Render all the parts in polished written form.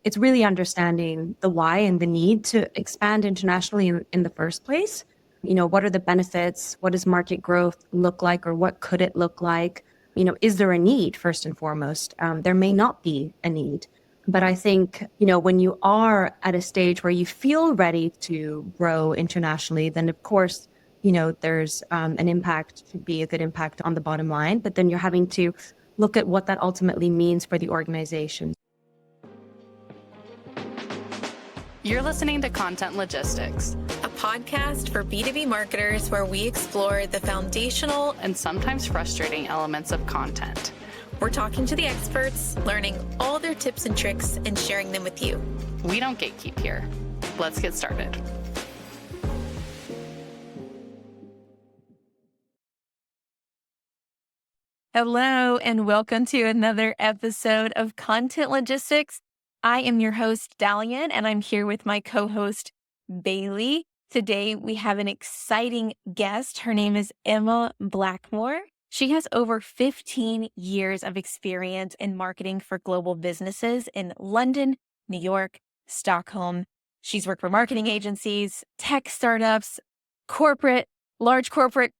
it's really understanding the why and the need to expand internationally in the first place. What are the benefits? What does market growth look like, or what could it look like? Is there a need, first and foremost? There may not be a need. But I think, when you are at a stage where you feel ready to grow internationally, then of course, there's an impact, should be a good impact on the bottom line. But then you're having to look at what that ultimately means for the organization. You're listening to Content Logistics, a podcast for B2B marketers where we explore the foundational and sometimes frustrating elements of content. We're talking to the experts, learning all their tips and tricks, and sharing them with you. We don't gatekeep here. Let's get started. Hello, and welcome to another episode of Content Logistics. I am your host, Dallion, and I'm here with my co-host, Baylee. Today, we have an exciting guest. Her name is Emma Blackmore. She has over 15 years of experience in marketing for global businesses in London, New York, Stockholm. She's worked for marketing agencies, tech startups, large corporate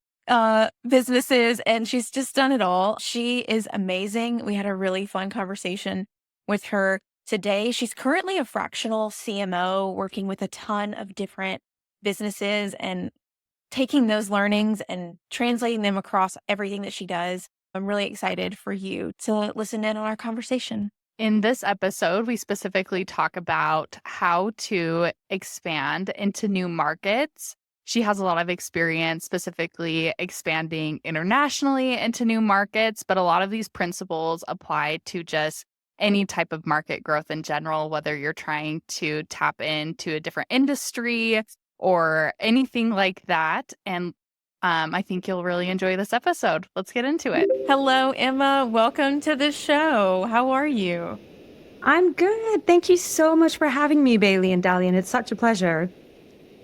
businesses, and she's just done it all. She is amazing. We had a really fun conversation with her today. She's currently a fractional CMO working with a ton of different businesses and taking those learnings and translating them across everything that she does. I'm really excited for you to listen in on our conversation. In this episode, we specifically talk about how to expand into new markets. She has a lot of experience specifically expanding internationally into new markets, but a lot of these principles apply to just any type of market growth in general, whether you're trying to tap into a different industry or anything like that. And I think you'll really enjoy this episode. Let's get into it. Hello, Emma. Welcome to the show. How are you? I'm good. Thank you so much for having me, Baylee and Dallion. It's such a pleasure.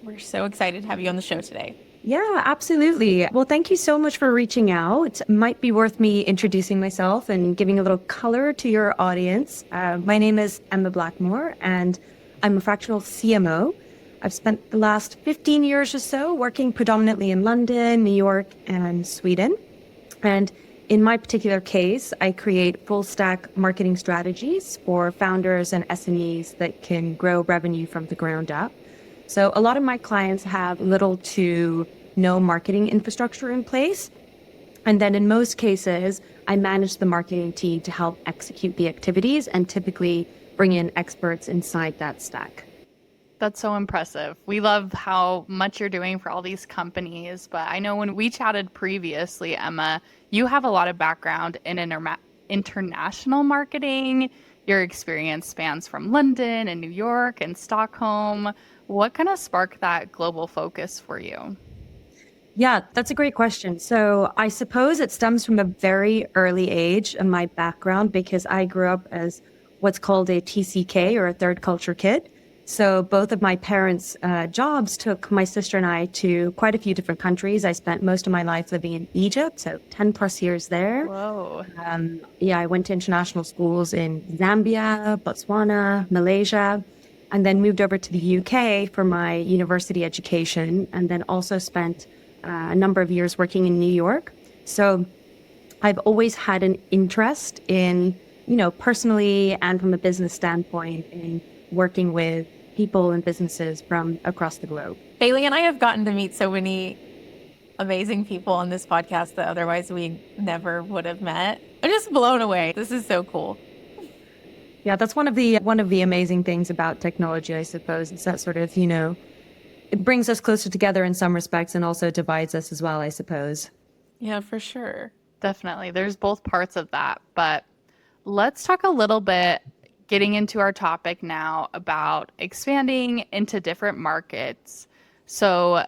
We're so excited to have you on the show today. Yeah, absolutely. Well, thank you so much for reaching out. Might be worth me introducing myself and giving a little color to your audience. My name is Emma Blackmore, and I'm a fractional CMO. I've spent the last 15 years or so working predominantly in London, New York, and Sweden. And in my particular case, I create full stack marketing strategies for founders and SMEs that can grow revenue from the ground up. So a lot of my clients have little to no marketing infrastructure in place. And then in most cases, I manage the marketing team to help execute the activities and typically bring in experts inside that stack. That's so impressive. We love how much you're doing for all these companies. But I know when we chatted previously, Emma, you have a lot of background in international marketing. Your experience spans from London and New York and Stockholm. What kind of sparked that global focus for you? Yeah, that's a great question. So I suppose it stems from a very early age in my background because I grew up as what's called a TCK, or a third culture kid. So both of my parents' jobs took my sister and I to quite a few different countries. I spent most of my life living in Egypt, so 10 plus years there. Whoa. I went to international schools in Zambia, Botswana, Malaysia, and then moved over to the UK for my university education, and then also spent a number of years working in New York. So I've always had an interest in, personally and from a business standpoint, in working with people and businesses from across the globe. Baylee and I have gotten to meet so many amazing people on this podcast that otherwise we never would have met. I'm just blown away. This is so cool. Yeah, that's one of the amazing things about technology, I suppose. It's that sort of, it brings us closer together in some respects and also divides us as well, I suppose. Yeah, for sure. Definitely. There's both parts of that. But let's talk a little bit, getting into our topic now, about expanding into different markets. So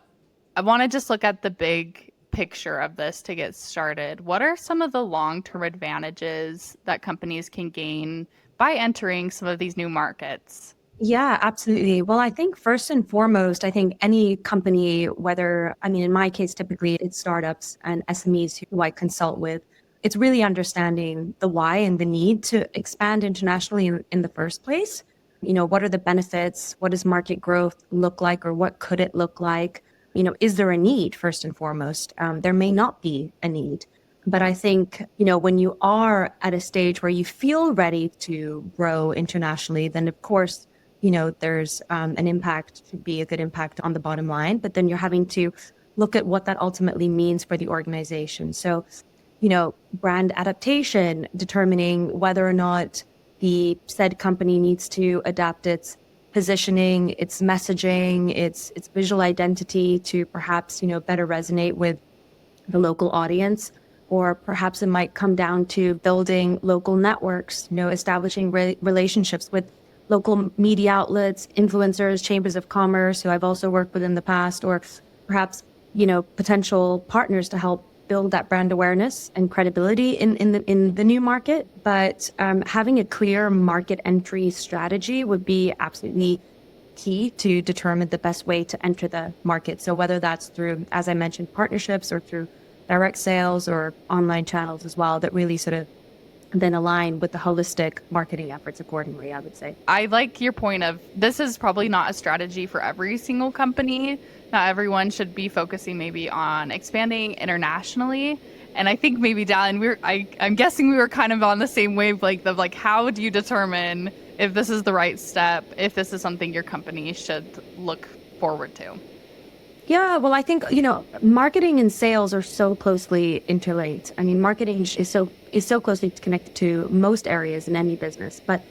I want to just look at the big picture of this to get started. What are some of the long-term advantages that companies can gain by entering some of these new markets? Yeah, absolutely. Well, I think first and foremost, I think any company, in my case, typically it's startups and SMEs who I consult with, it's really understanding the why and the need to expand internationally in the first place. what are the benefits? What does market growth look like, or what could it look like? Is there a need, first and foremost? There may not be a need. But I think, when you are at a stage where you feel ready to grow internationally, then of course, there's an impact to be a good impact on the bottom line. But then you're having to look at what that ultimately means for the organization. So, brand adaptation, determining whether or not the said company needs to adapt its positioning, its messaging, its visual identity to perhaps, better resonate with the local audience. Or perhaps it might come down to building local networks, establishing relationships with local media outlets, influencers, chambers of commerce, who I've also worked with in the past, or perhaps, potential partners to help build that brand awareness and credibility in the new market. But having a clear market entry strategy would be absolutely key to determine the best way to enter the market. So whether that's through, as I mentioned, partnerships, or through direct sales or online channels as well, that really sort of then align with the holistic marketing efforts accordingly, I would say. I like your point of this is probably not a strategy for every single company. Not everyone should be focusing maybe on expanding internationally. And I think maybe Dallion, I'm guessing we were kind of on the same wavelength of how do you determine if this is the right step, if this is something your company should look forward to? Yeah, well, I think, marketing and sales are so closely interlinked. I mean, marketing is so closely connected to most areas in any business, but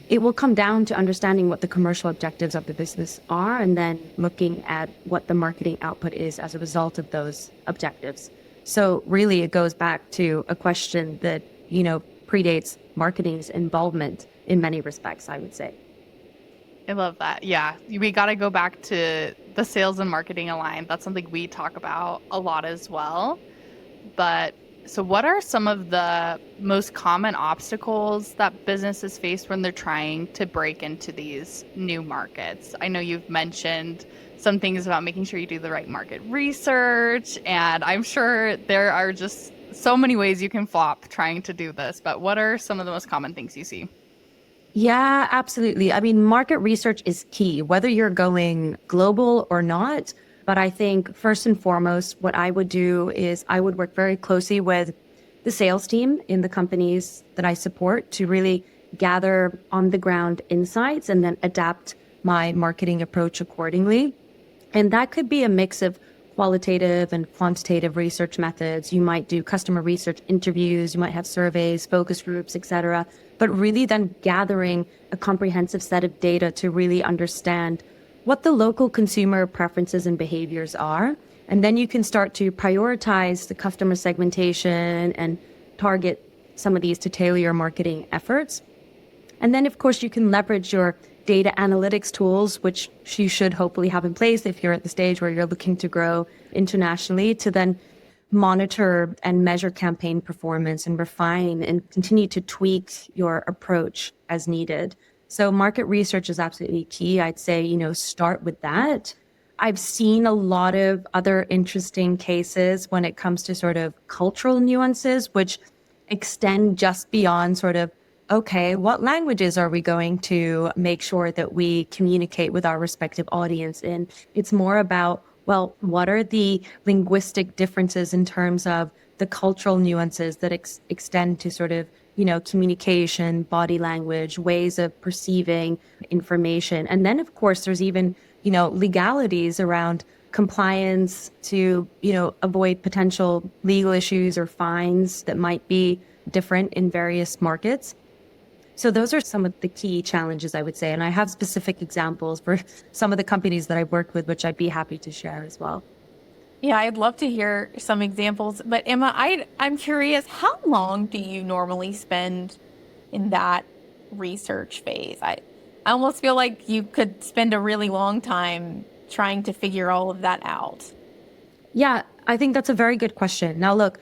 it will come down to understanding what the commercial objectives of the business are, and then looking at what the marketing output is as a result of those objectives. So really, it goes back to a question that, predates marketing's involvement in many respects, I would say. I love that. Yeah, we got to go back to the sales and marketing aligned. That's something we talk about a lot as well. But so what are some of the most common obstacles that businesses face when they're trying to break into these new markets? I know you've mentioned some things about making sure you do the right market research, and I'm sure there are just so many ways you can flop trying to do this. But what are some of the most common things you see? Yeah, absolutely. I mean, market research is key, whether you're going global or not. But I think first and foremost, what I would do is I would work very closely with the sales team in the companies that I support to really gather on the ground insights and then adapt my marketing approach accordingly. And that could be a mix of qualitative and quantitative research methods. You might do customer research interviews, you might have surveys, focus groups, etc. But really then gathering a comprehensive set of data to really understand what the local consumer preferences and behaviors are. And then you can start to prioritize the customer segmentation and target some of these to tailor your marketing efforts. And then, of course, you can leverage your data analytics tools, which you should hopefully have in place if you're at the stage where you're looking to grow internationally, to then monitor and measure campaign performance and refine and continue to tweak your approach as needed. So market research is absolutely key. I'd say, start with that. I've seen a lot of other interesting cases when it comes to sort of cultural nuances, which extend just beyond sort of, okay, what languages are we going to make sure that we communicate with our respective audience in? It's more about, well, what are the linguistic differences in terms of the cultural nuances that extend to sort of, communication, body language, ways of perceiving information. And then, of course, there's even, legalities around compliance to, avoid potential legal issues or fines that might be different in various markets. So those are some of the key challenges, I would say. And I have specific examples for some of the companies that I've worked with, which I'd be happy to share as well. Yeah, I'd love to hear some examples. But Emma, I'm curious, how long do you normally spend in that research phase? I almost feel like you could spend a really long time trying to figure all of that out. Yeah, I think that's a very good question. Now, look,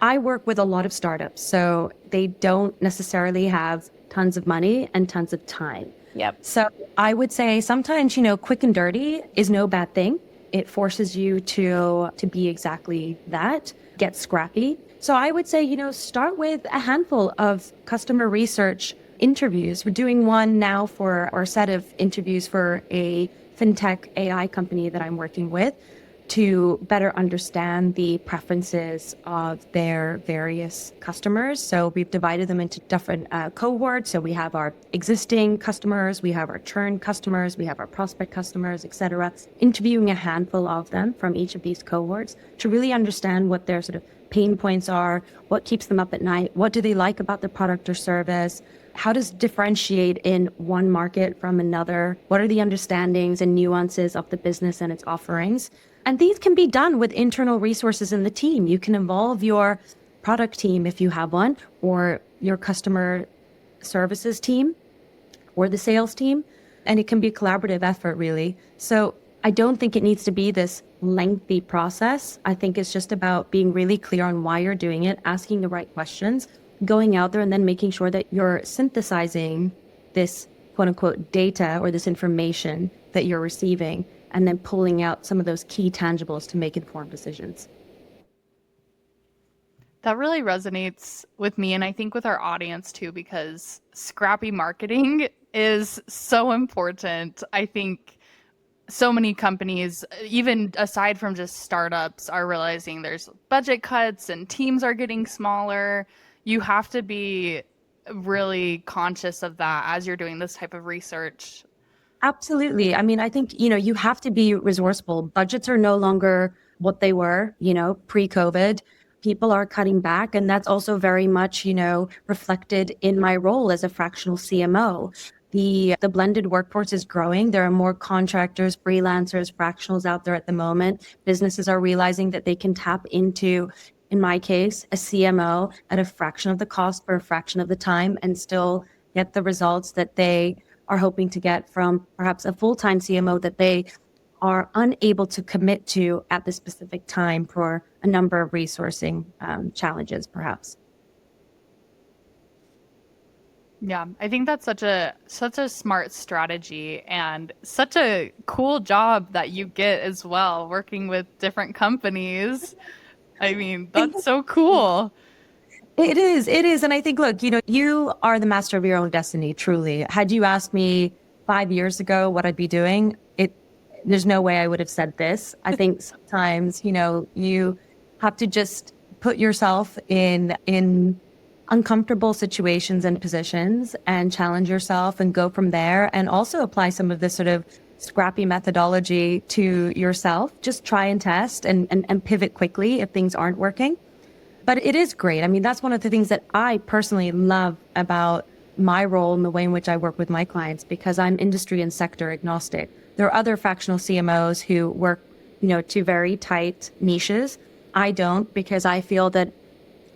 I work with a lot of startups, so they don't necessarily have tons of money and tons of time. Yep. So I would say sometimes, quick and dirty is no bad thing. It forces you to be exactly that, get scrappy. So I would say, start with a handful of customer research interviews. We're doing one now for our set of interviews for a fintech AI company that I'm working with to better understand the preferences of their various customers. So we've divided them into different cohorts. So we have our existing customers, we have our churn customers, we have our prospect customers, etc. Interviewing a handful of them from each of these cohorts to really understand what their sort of pain points are, what keeps them up at night, what do they like about the product or service, how does it differentiate in one market from another, what are the understandings and nuances of the business and its offerings. And these can be done with internal resources in the team. You can involve your product team if you have one, or your customer services team, or the sales team. And it can be a collaborative effort, really. So I don't think it needs to be this lengthy process. I think it's just about being really clear on why you're doing it, asking the right questions, going out there and then making sure that you're synthesizing this quote unquote data or this information that you're receiving, and then pulling out some of those key tangibles to make informed decisions. That really resonates with me, and I think with our audience too, because scrappy marketing is so important. I think so many companies, even aside from just startups, are realizing there's budget cuts and teams are getting smaller. You have to be really conscious of that as you're doing this type of research. Absolutely. I mean, I think, you have to be resourceful. Budgets are no longer what they were, pre-COVID. People are cutting back. And that's also very much, reflected in my role as a fractional CMO. The blended workforce is growing. There are more contractors, freelancers, fractionals out there at the moment. Businesses are realizing that they can tap into, in my case, a CMO at a fraction of the cost for a fraction of the time and still get the results that they are hoping to get from perhaps a full-time CMO that they are unable to commit to at the specific time for a number of resourcing challenges, perhaps. Yeah, I think that's such a smart strategy and such a cool job that you get as well, working with different companies. I mean, that's so cool. It is. And I think, look, you are the master of your own destiny, truly. Had you asked me 5 years ago what I'd be doing, there's no way I would have said this. I think sometimes, you have to just put yourself in uncomfortable situations and positions and challenge yourself and go from there, and also apply some of this sort of scrappy methodology to yourself. Just try and test and pivot quickly if things aren't working. But it is great. I mean, that's one of the things that I personally love about my role and the way in which I work with my clients, because I'm industry and sector agnostic. There are other fractional CMOs who work, to very tight niches. I don't, because I feel that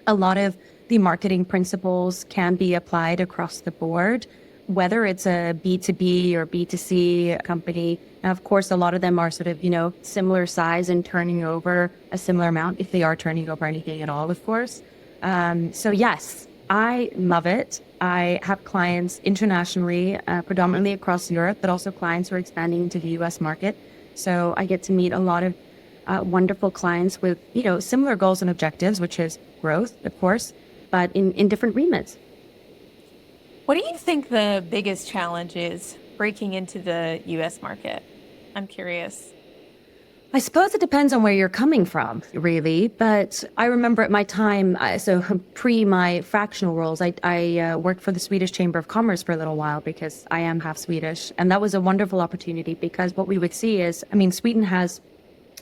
a lot of the marketing principles can be applied across the board, whether it's a B2B or B2C company. Now, of course, a lot of them are sort of, similar size and turning over a similar amount, if they are turning over anything at all, of course. So yes, I love it. I have clients internationally, predominantly across Europe, but also clients who are expanding into the US market. So I get to meet a lot of wonderful clients with, similar goals and objectives, which is growth, of course, but in different remits. What do you think the biggest challenge is breaking into the US market? I'm curious. I suppose it depends on where you're coming from, really. But I remember at my time, so pre my fractional roles, I worked for the Swedish Chamber of Commerce for a little while because I am half Swedish. And that was a wonderful opportunity, because what we would see is, Sweden has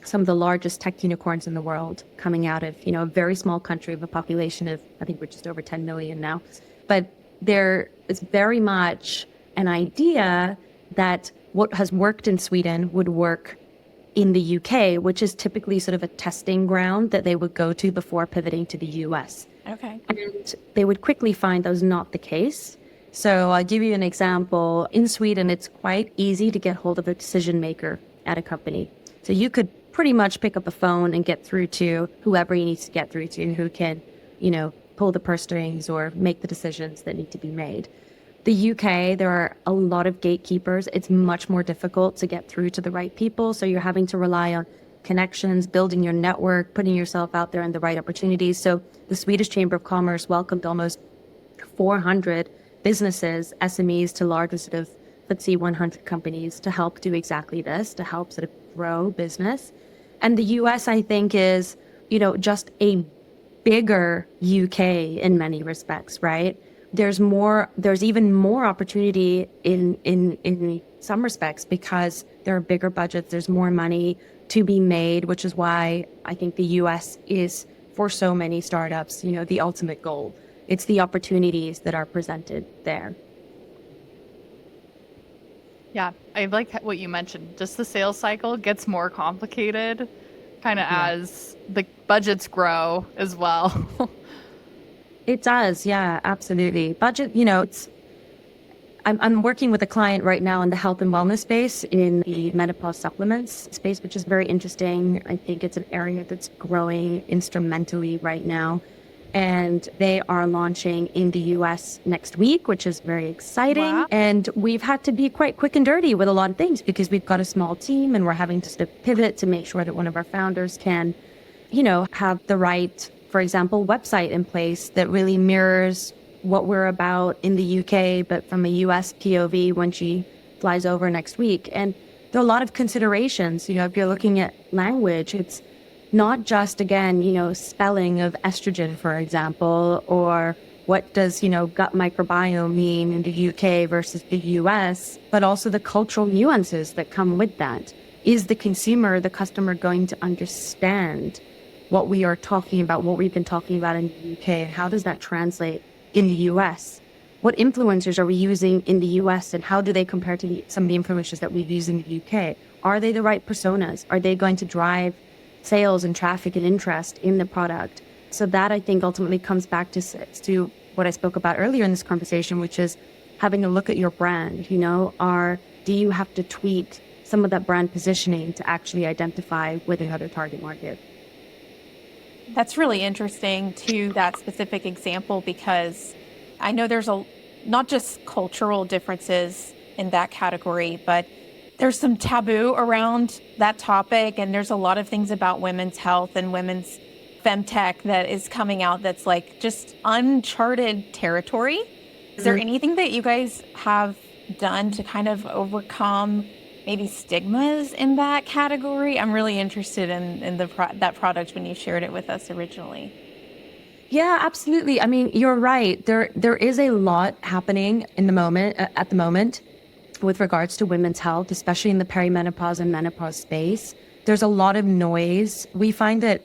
some of the largest tech unicorns in the world coming out of, a very small country with a population of, I think we're just over 10 million now. But there is very much an idea that what has worked in Sweden would work in the UK, which is typically sort of a testing ground that they would go to before pivoting to the US. Okay. And they would quickly find that was not the case. So I'll give you an example. In Sweden, it's quite easy to get hold of a decision maker at a company. So you could pretty much pick up a phone and get through to whoever you need to get through to, who can, pull the purse strings or make the decisions that need to be made. The UK, there are a lot of gatekeepers. It's much more difficult to get through to the right people. So you're having to rely on connections, building your network, putting yourself out there in the right opportunities. So the Swedish Chamber of Commerce welcomed almost 400 businesses, SMEs to larger sort of FTSE 100 companies to help do exactly this, to help sort of grow business. And the US, I think, is, just a bigger UK in many respects, right? There's even more opportunity in some respects because there are bigger budgets, there's more money to be made, which is why I think the US is, for so many startups, the ultimate goal. It's the opportunities that are presented there. Yeah, I like what you mentioned. Just the sales cycle gets more complicated kind of as the budgets grow as well. It does. Yeah, absolutely. Budget, I'm working with a client right now in the health and wellness space in the menopause supplements space, which is very interesting. I think it's an area that's growing instrumentally right now. And they are launching in the US next week, which is very exciting. Wow. And we've had to be quite quick and dirty with a lot of things because we've got a small team and we're having to sort of pivot to make sure that one of our founders can, have the right, for example, website in place that really mirrors what we're about in the UK, but from a US POV when she flies over next week. And there are a lot of considerations. If you're looking at language, it's not just, again, spelling of estrogen, for example, or what does, gut microbiome mean in the UK versus the US, but also the cultural nuances that come with that. Is the consumer, the customer, going to understand what we are talking about, what we've been talking about in the UK, and how does that translate in the US? What influencers are we using in the US, and how do they compare to some of the influencers that we've used in the UK? Are they the right personas? Are they going to drive sales and traffic and interest in the product? So that, I think, ultimately comes back to what I spoke about earlier in this conversation, which is having a look at your brand. Do you have to tweak some of that brand positioning to actually identify with another target market? That's really interesting to that specific example, because I know there's not just cultural differences in that category, but there's some taboo around that topic. And there's a lot of things about women's health and women's femtech that is coming out that's like just uncharted territory. Is there anything that you guys have done to kind of overcome maybe stigmas in that category? I'm really interested in that product when you shared it with us originally. Yeah, absolutely. I mean, you're right. There is a lot happening at the moment with regards to women's health, especially in the perimenopause and menopause space. There's a lot of noise. We find that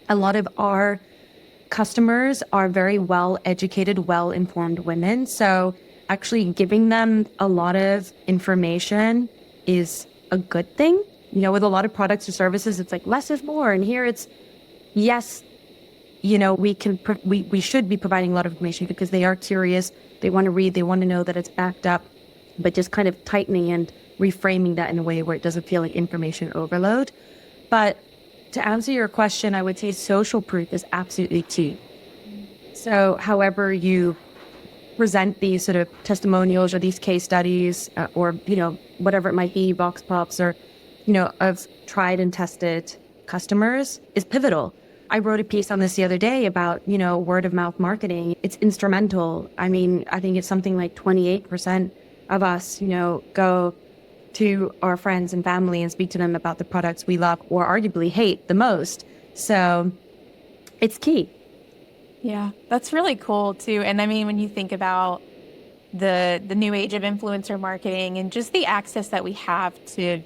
a lot of our customers are very well-educated, well-informed women. So actually giving them a lot of information is a good thing. With a lot of products or services, it's like less is more. And here it's, yes, we should be providing a lot of information because they are curious. They want to read. They want to know that it's backed up, but just kind of tightening and reframing that in a way where it doesn't feel like information overload. But to answer your question, I would say social proof is absolutely key. So however you present these sort of testimonials or these case studies or, whatever it might be, box pops or, of tried and tested customers is pivotal. I wrote a piece on this the other day about, word of mouth marketing. It's instrumental. I mean, I think it's something like 28% of us, go to our friends and family and speak to them about the products we love or arguably hate the most. So it's key. Yeah, that's really cool too. And I mean, when you think about the new age of influencer marketing and just the access that we have to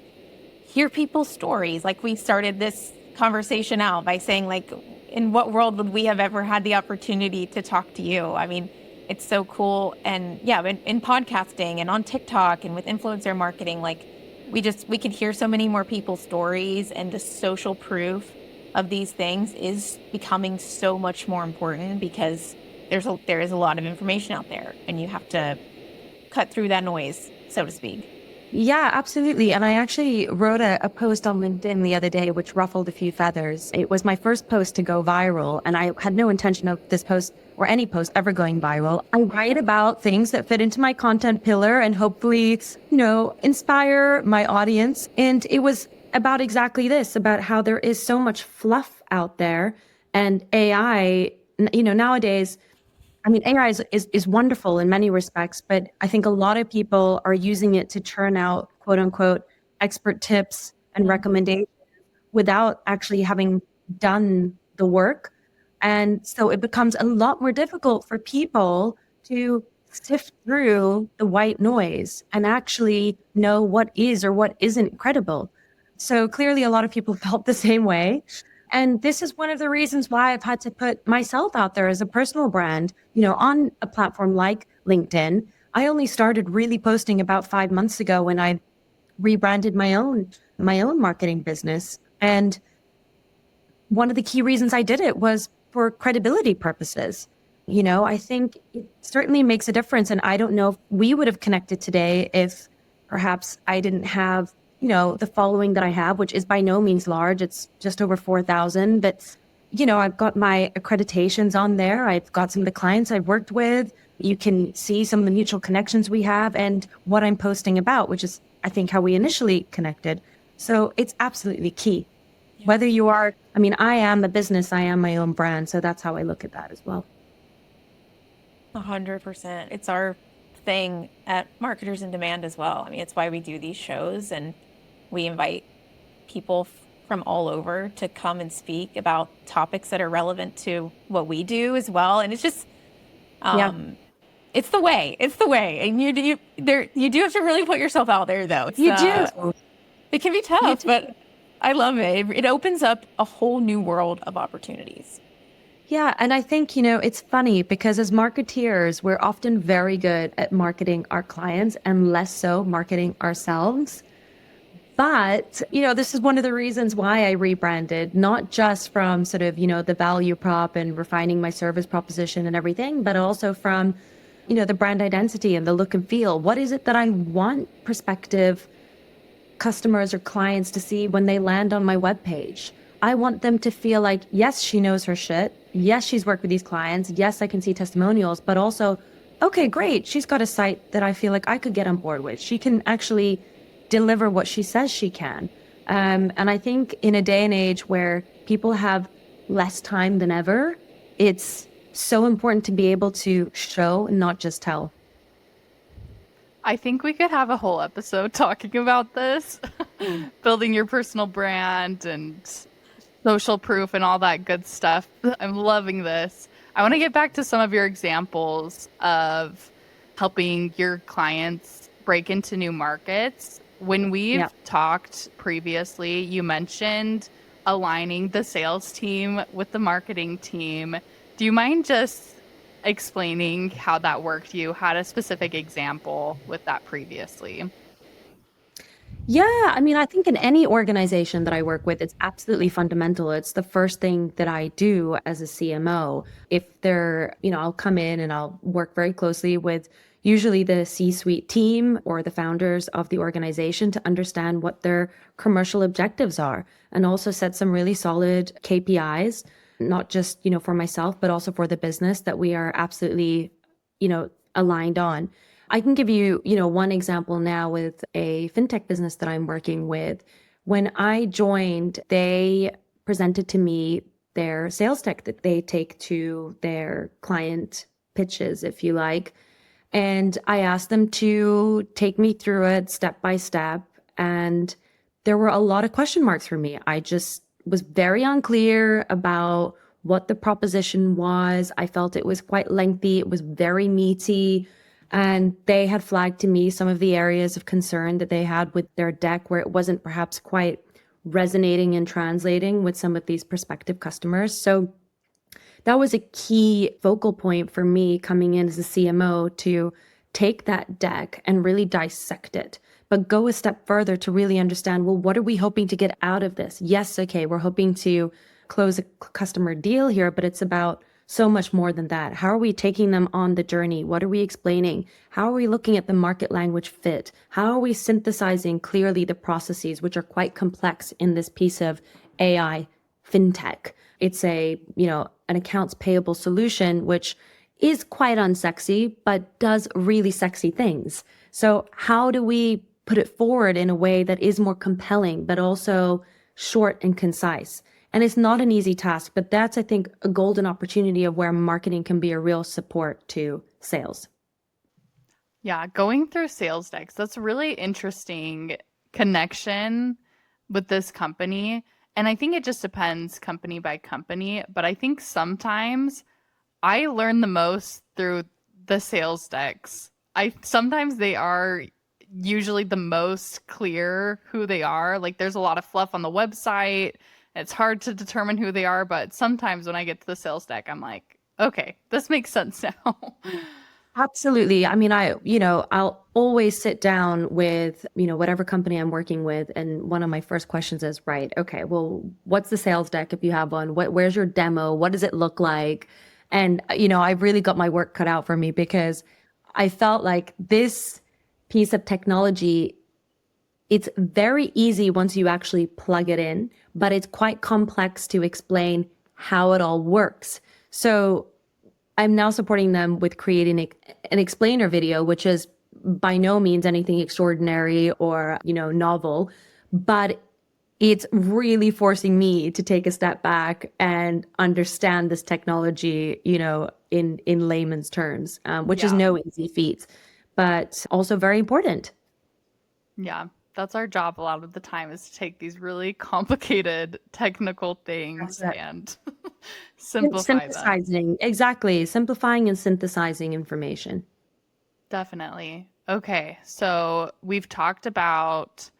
hear people's stories, like we started this conversation out by saying, like, in what world would we have ever had the opportunity to talk to you? I mean, it's so cool. And yeah, in podcasting and on TikTok and with influencer marketing, like we can hear so many more people's stories, and the social proof of these things is becoming so much more important because there is a lot of information out there and you have to cut through that noise, so to speak. Yeah, absolutely. And I actually wrote a post on LinkedIn the other day, which ruffled a few feathers. It was my first post to go viral, and I had no intention of this post or any post ever going viral. I write about things that fit into my content pillar and hopefully, inspire my audience. And it was about exactly this, about how there is so much fluff out there, and AI, nowadays, I mean, AI is wonderful in many respects, but I think a lot of people are using it to churn out quote unquote expert tips and recommendations without actually having done the work. And so it becomes a lot more difficult for people to sift through the white noise and actually know what is or what isn't credible. So clearly a lot of people felt the same way. And this is one of the reasons why I've had to put myself out there as a personal brand, on a platform like LinkedIn. I only started really posting about 5 months ago when I rebranded my own marketing business. And one of the key reasons I did it was for credibility purposes. I think it certainly makes a difference. And I don't know if we would have connected today if perhaps I didn't have, the following that I have, which is by no means large. It's just over 4,000. But, I've got my accreditations on there. I've got some of the clients I've worked with. You can see some of the mutual connections we have and what I'm posting about, which is, I think, how we initially connected. So it's absolutely key. Whether you are, I am a business, I am my own brand. So that's how I look at that as well. 100%. It's our thing at Marketers in Demand as well. It's why we do these shows, and we invite people from all over to come and speak about topics that are relevant to what we do as well. And it's just, it's the way. And you do have to really put yourself out there, though. You do. It can be tough, but I love it. It opens up a whole new world of opportunities. Yeah. And I think, it's funny because as marketeers, we're often very good at marketing our clients and less so marketing ourselves. But, this is one of the reasons why I rebranded, not just from sort of, the value prop and refining my service proposition and everything, but also from, the brand identity and the look and feel. What is it that I want prospective customers or clients to see when they land on my webpage? I want them to feel like, yes, she knows her shit. Yes, she's worked with these clients. Yes, I can see testimonials, but also, okay, great. She's got a site that I feel like I could get on board with. She can actually deliver what she says she can. And I think in a day and age where people have less time than ever, it's so important to be able to show and not just tell. I think we could have a whole episode talking about this, building your personal brand and social proof and all that good stuff. I'm loving this. I want to get back to some of your examples of helping your clients break into new markets. When we've talked previously, you mentioned aligning the sales team with the marketing team. Do you mind just explaining how that worked? You had a specific example with that previously. Yeah, I think in any organization that I work with, it's absolutely fundamental. It's the first thing that I do as a CMO. If they're, I'll come in and I'll work very closely with usually the C-suite team or the founders of the organization to understand what their commercial objectives are and also set some really solid KPIs, not just, for myself, but also for the business that we are absolutely, aligned on. I can give you, one example now with a fintech business that I'm working with. When I joined, they presented to me their sales deck that they take to their client pitches, if you like. And I asked them to take me through it step by step. And there were a lot of question marks for me. I just was very unclear about what the proposition was. I felt it was quite lengthy. It was very meaty. And they had flagged to me some of the areas of concern that they had with their deck where it wasn't perhaps quite resonating and translating with some of these prospective customers. So that was a key focal point for me coming in as a CMO to take that deck and really dissect it, but go a step further to really understand, well, what are we hoping to get out of this? Yes, okay, we're hoping to close a customer deal here, but it's about so much more than that. How are we taking them on the journey? What are we explaining? How are we looking at the market language fit? How are we synthesizing clearly the processes, which are quite complex in this piece of AI fintech? It's an accounts payable solution, which is quite unsexy, but does really sexy things. So how do we put it forward in a way that is more compelling, but also short and concise? And it's not an easy task, but that's, I think, a golden opportunity of where marketing can be a real support to sales. Yeah, going through sales decks, that's a really interesting connection with this company. And I think it just depends company by company. But I think sometimes I learn the most through the sales decks. I sometimes they are usually the most clear who they are. Like there's a lot of fluff on the website. It's hard to determine who they are, but sometimes when I get to the sales deck, I'm like, okay, this makes sense now. Absolutely. I mean, I'll always sit down with, whatever company I'm working with. And one of my first questions is, right, okay, well, what's the sales deck if you have one? Where's your demo? What does it look like? And, I really got my work cut out for me because I felt like this piece of technology, it's very easy once you actually plug it in, but it's quite complex to explain how it all works. So I'm now supporting them with creating an explainer video, which is by no means anything extraordinary or, novel, but it's really forcing me to take a step back and understand this technology, in layman's terms, which is Yeah. no easy feat, but also very important. Yeah, that's our job a lot of the time is to take these really complicated technical things That's it. and simplify them. Synthesizing, exactly. Simplifying and synthesizing information. Definitely. Okay, so we've talked about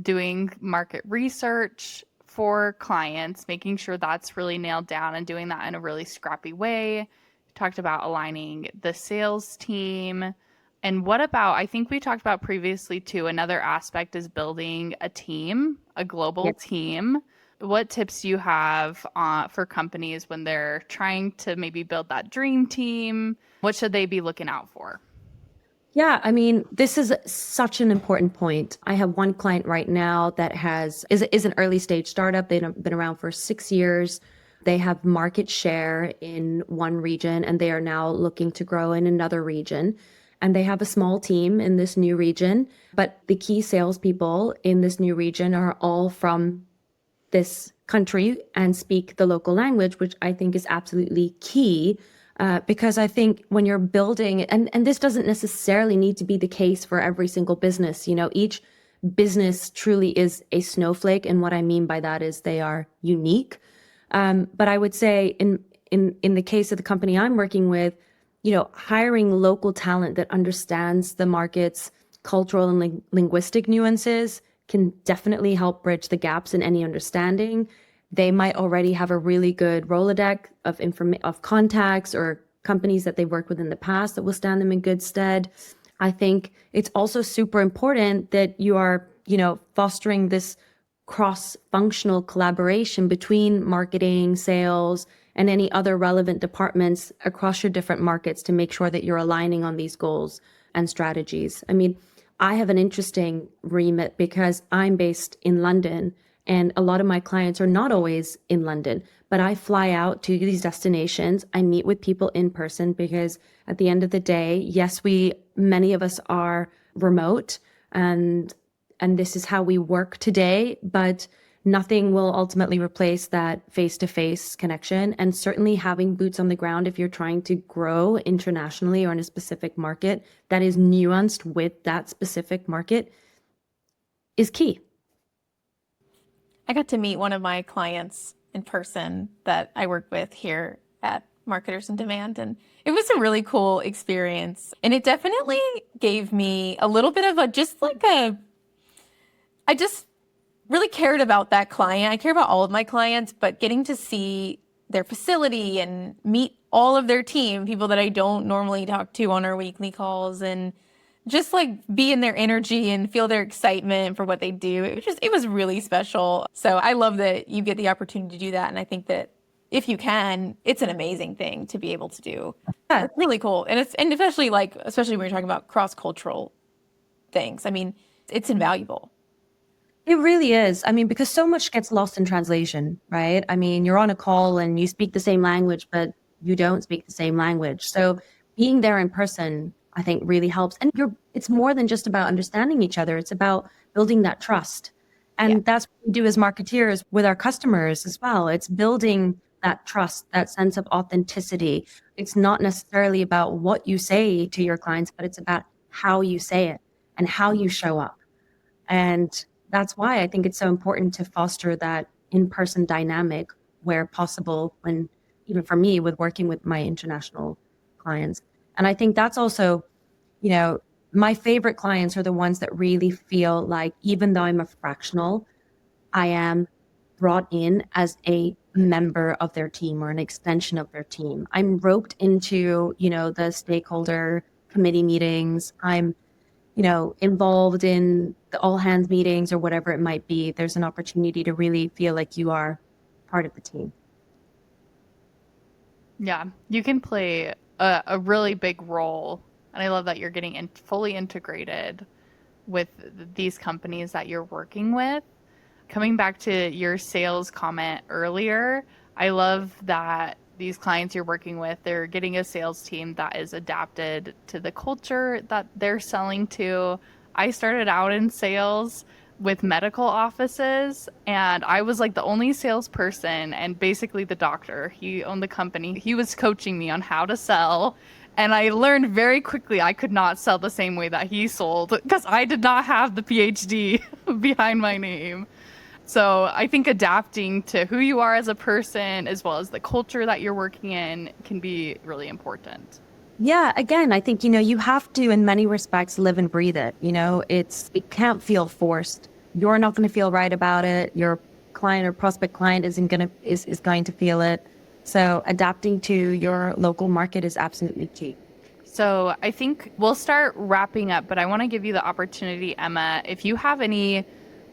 doing market research for clients, making sure that's really nailed down and doing that in a really scrappy way. We talked about aligning the sales team. And what about, I think we talked about previously too, another aspect is building a team, a global Yes. team. What tips do you have for companies when they're trying to maybe build that dream team? What should they be looking out for? Yeah, I mean, this is such an important point. I have one client right now that is an early stage startup. They've been around for 6 years. They have market share in one region and they are now looking to grow in another region. And they have a small team in this new region, but the key salespeople in this new region are all from this country and speak the local language, which I think is absolutely key. Because I think when you're building, and this doesn't necessarily need to be the case for every single business, each business truly is a snowflake. And what I mean by that is they are unique. But I would say in the case of the company I'm working with, hiring local talent that understands the market's cultural and linguistic nuances can definitely help bridge the gaps in any understanding. They might already have a really good Rolodex of contacts or companies that they've worked with in the past that will stand them in good stead. I think it's also super important that you are, fostering this cross-functional collaboration between marketing, sales, and any other relevant departments across your different markets to make sure that you're aligning on these goals and strategies. I mean, I have an interesting remit because I'm based in London and a lot of my clients are not always in London, but I fly out to these destinations. I meet with people in person because at the end of the day, yes, many of us are remote and this is how we work today, but nothing will ultimately replace that face-to-face connection. And certainly having boots on the ground if you're trying to grow internationally or in a specific market that is nuanced with that specific market is key. I got to meet one of my clients in person that I work with here at Marketers in Demand, and it was a really cool experience. And it definitely gave me a little bit of I just really cared about that client. I care about all of my clients, but getting to see their facility and meet all of their team, people that I don't normally talk to on our weekly calls, and just be in their energy and feel their excitement for what they do. It was really special. So I love that you get the opportunity to do that. And I think that if you can, it's an amazing thing to be able to do. Yeah. It's really cool. And especially when you're talking about cross-cultural things. I mean, it's invaluable. It really is. I mean, because so much gets lost in translation, right? I mean, you're on a call and you speak the same language, but you don't speak the same language. So being there in person, I think really helps. And it's more than just about understanding each other. It's about building that trust. And that's what we do as marketeers with our customers as well. It's building that trust, that sense of authenticity. It's not necessarily about what you say to your clients, but it's about how you say it and how you show up. And that's why I think it's so important to foster that in-person dynamic where possible, when even for me with working with my international clients. And I think that's also, my favorite clients are the ones that really feel like, even though I'm a fractional, I am brought in as a member of their team or an extension of their team. I'm roped into, the stakeholder committee meetings. I'm, involved in the all hands meetings or whatever it might be. There's an opportunity to really feel like you are part of the team. Yeah, you can play a really big role. And I love that you're getting fully integrated with these companies that you're working with. Coming back to your sales comment earlier, I love that these clients you're working with, they're getting a sales team that is adapted to the culture that they're selling to. I started out in sales with medical offices, and I was like the only salesperson and basically the doctor. He owned the company. He was coaching me on how to sell. And I learned very quickly I could not sell the same way that he sold because I did not have the PhD behind my name. So I think adapting to who you are as a person, as well as the culture that you're working in, can be really important. Yeah, again, I think, you have to, in many respects, live and breathe it. It can't feel forced. You're not going to feel right about it. Your client or prospect client is going to feel it. So adapting to your local market is absolutely key. So I think we'll start wrapping up, but I want to give you the opportunity, Emma, if you have any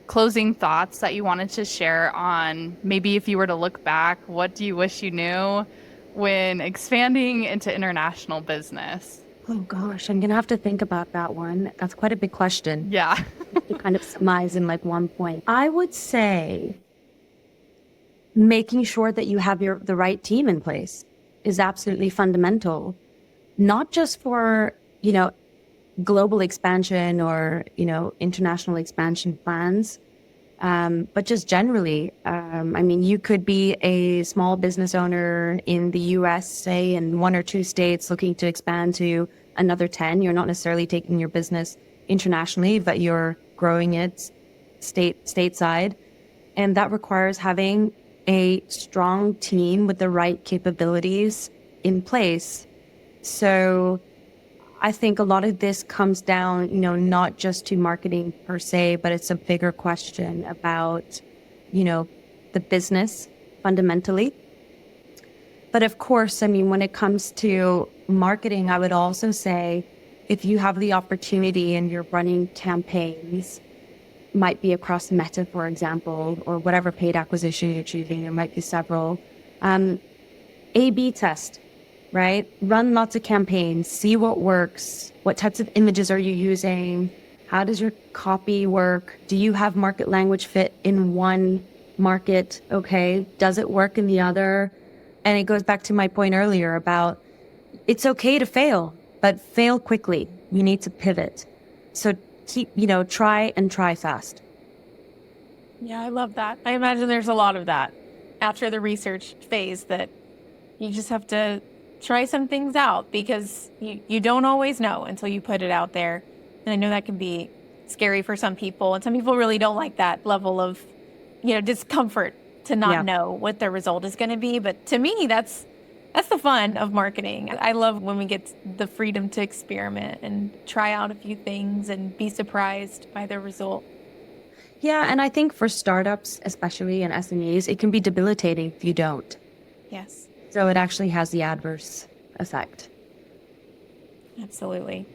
closing thoughts that you wanted to share on maybe if you were to look back, what do you wish you knew when expanding into international business? Oh gosh, I'm going to have to think about that one. That's quite a big question. Yeah. To kind of surmise in like one point. I would say making sure that you have the right team in place is absolutely fundamental, not just for, global expansion or, international expansion plans, but just generally. You could be a small business owner in the US, say, in 1 or 2 states looking to expand to another 10. You're not necessarily taking your business internationally, but you're growing it stateside. And that requires having a strong team with the right capabilities in place. So I think a lot of this comes down, not just to marketing per se, but it's a bigger question about, the business fundamentally. But of course, when it comes to marketing, I would also say if you have the opportunity and you're running campaigns, might be across Meta, for example, or whatever paid acquisition you're choosing, there might be several. A/B test. Right? Run lots of campaigns, see what works. What types of images are you using? How does your copy work? Do you have market language fit in one market? Okay. Does it work in the other? And it goes back to my point earlier about it's okay to fail, but fail quickly. You need to pivot. So keep, try fast. Yeah, I love that. I imagine there's a lot of that after the research phase that you just have to try some things out because you don't always know until you put it out there. And I know that can be scary for some people. And some people really don't like that level of, discomfort to not know what their result is going to be. But to me, that's the fun of marketing. I love when we get the freedom to experiment and try out a few things and be surprised by the result. Yeah. And I think for startups, especially in SMEs, it can be debilitating if you don't. Yes. So it actually has the adverse effect. Absolutely.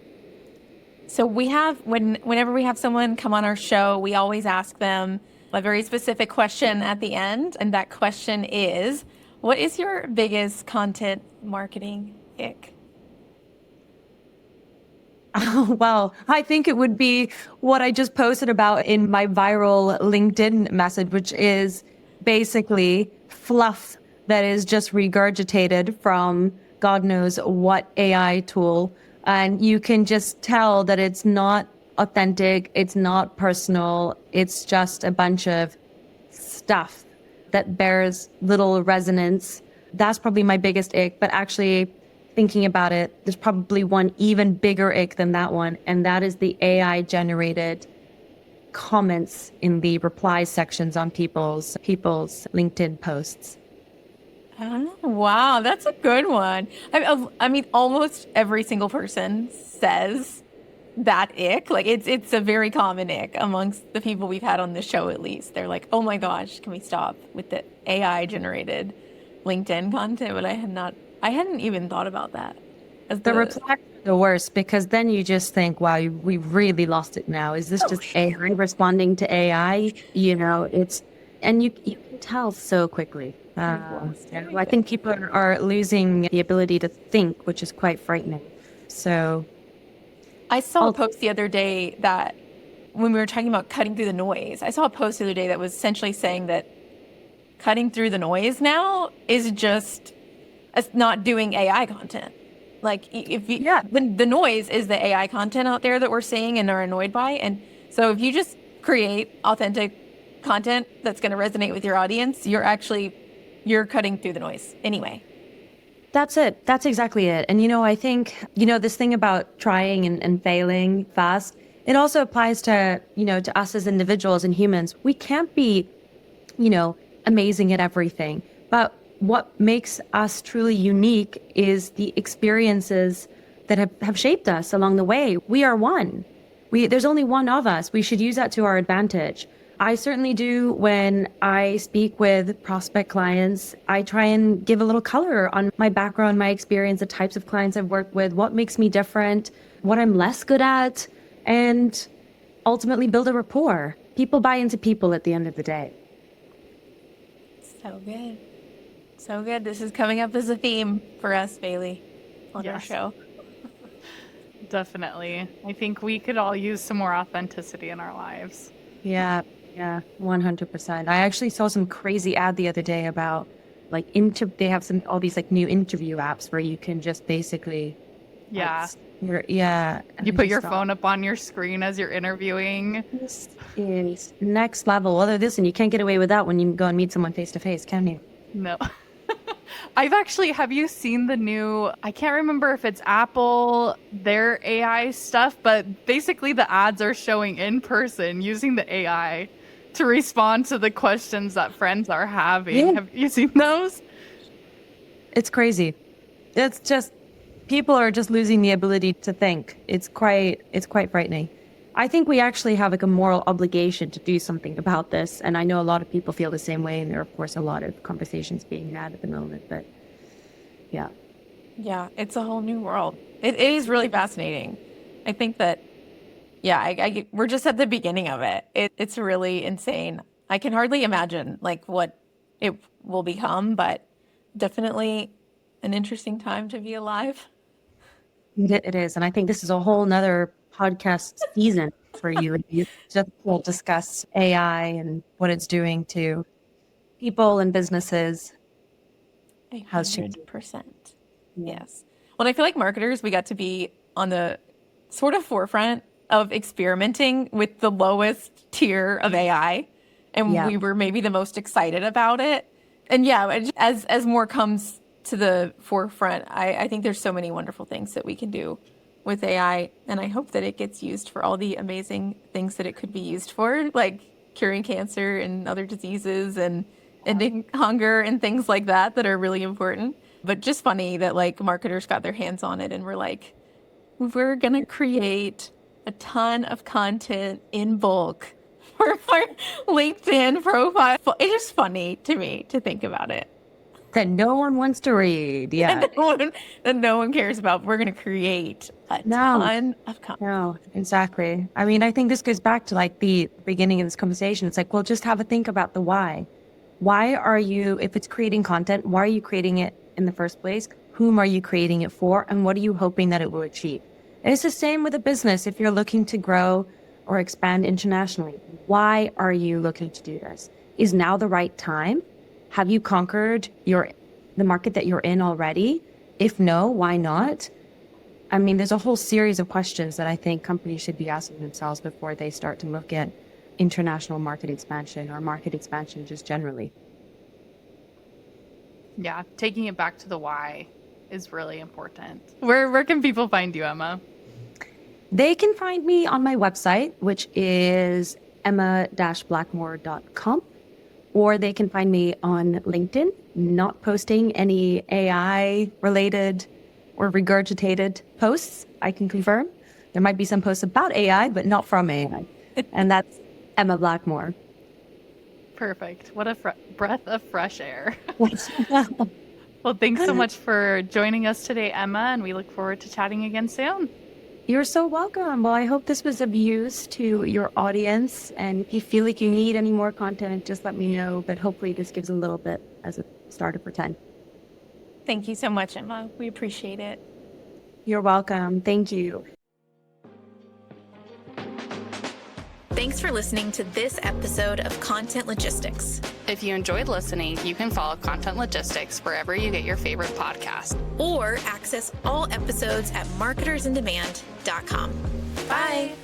So we have, whenever we have someone come on our show, we always ask them a very specific question at the end. And that question is, what is your biggest content marketing ick? Well, I think it would be what I just posted about in my viral LinkedIn message, which is basically fluff that is just regurgitated from God knows what AI tool. And you can just tell that it's not authentic. It's not personal. It's just a bunch of stuff that bears little resonance. That's probably my biggest ick. But actually, thinking about it, there's probably one even bigger ick than that one. And that is the AI generated comments in the reply sections on people's LinkedIn posts. Oh, wow, that's a good one. I mean, almost every single person says that ick. Like it's a very common ick amongst the people we've had on the show. At least they're like, "Oh my gosh, can we stop with the AI generated LinkedIn content?" But I hadn't even thought about that. As The reply are the worst, because then you just think, wow, we really lost it now. Is this just AI responding to AI? And you can tell so quickly. I think people are losing the ability to think, which is quite frightening. So I saw a post the other day that when we were talking about cutting through the noise, I saw a post the other day that was essentially saying that cutting through the noise now is just not doing AI content. Like when the noise is the AI content out there that we're seeing and are annoyed by. And so if you just create authentic content that's going to resonate with your audience, you're cutting through the noise anyway. that's it. That's exactly it. And, I think, this thing about trying and failing fast, it also applies to, to us as individuals and humans. We can't be, amazing at everything. But what makes us truly unique is the experiences that have shaped us along the way. We are one. There's only one of us. We should use that to our advantage. I certainly do when I speak with prospect clients. I try and give a little color on my background, my experience, the types of clients I've worked with, what makes me different, what I'm less good at, and ultimately build a rapport. People buy into people at the end of the day. So good. So good. This is coming up as a theme for us, Baylee, on our show. Definitely. I think we could all use some more authenticity in our lives. Yeah, 100%. I actually saw some crazy ad the other day about they have all these new interview apps where you can just basically you put your phone up on your screen as you're interviewing. This is next level. Other this, and you can't get away with that when you go and meet someone face to face, can you? No. Have you seen the new, I can't remember if it's Apple, their AI stuff, but basically the ads are showing in person using the AI to respond to the questions that friends are having. Yeah. Have you seen those? It's crazy. It's just, people are just losing the ability to think. It's quite frightening. I think we actually have a moral obligation to do something about this. And I know a lot of people feel the same way. And there are, of course, a lot of conversations being had at the moment. But yeah. Yeah, it's a whole new world. It is really fascinating. I think that, we're just at the beginning of it. It's really insane. I can hardly imagine what it will become, but definitely an interesting time to be alive. It is. And I think this is a whole nother podcast season for you. You just will discuss AI and what it's doing to people and businesses. 100%. Yes. Well, I feel like marketers, we got to be on the sort of forefront of experimenting with the lowest tier of AI. And we were maybe the most excited about it. And as more comes to the forefront, I think there's so many wonderful things that we can do with AI. And I hope that it gets used for all the amazing things that it could be used for, like curing cancer and other diseases and ending hunger and things like that are really important. But just funny that marketers got their hands on it and were like, we're going to create a ton of content in bulk for our LinkedIn profile. It's just funny to me to think about it. That no one wants to read. Yeah. That no one cares about. We're going to create a ton of content. No, exactly. I mean, I think this goes back to the beginning of this conversation. It's well, just have a think about the why. Why are you, if it's creating content, why are you creating it in the first place? Whom are you creating it for? And what are you hoping that it will achieve? And it's the same with a business. If you're looking to grow or expand internationally, why are you looking to do this? Is now the right time? Have you conquered the market that you're in already? If no, why not? I mean, there's a whole series of questions that I think companies should be asking themselves before they start to look at international market expansion or market expansion just generally. Yeah, taking it back to the why is really important. Where can people find you, Emma? They can find me on my website, which is emma-blackmore.com, or they can find me on LinkedIn, not posting any AI-related or regurgitated posts, I can confirm. There might be some posts about AI, but not from AI. And that's Emma Blackmore. Perfect. What a breath of fresh air. Well, thanks so much for joining us today, Emma, and we look forward to chatting again soon. You're so welcome. Well, I hope this was of use to your audience. And if you feel like you need any more content, just let me know. But hopefully this gives a little bit as a starter for 10. Thank you so much, Emma. We appreciate it. You're welcome. Thank you. Thanks for listening to this episode of Content Logistics. If you enjoyed listening, you can follow Content Logistics wherever you get your favorite podcast. Or access all episodes at marketersindemand.com. Bye.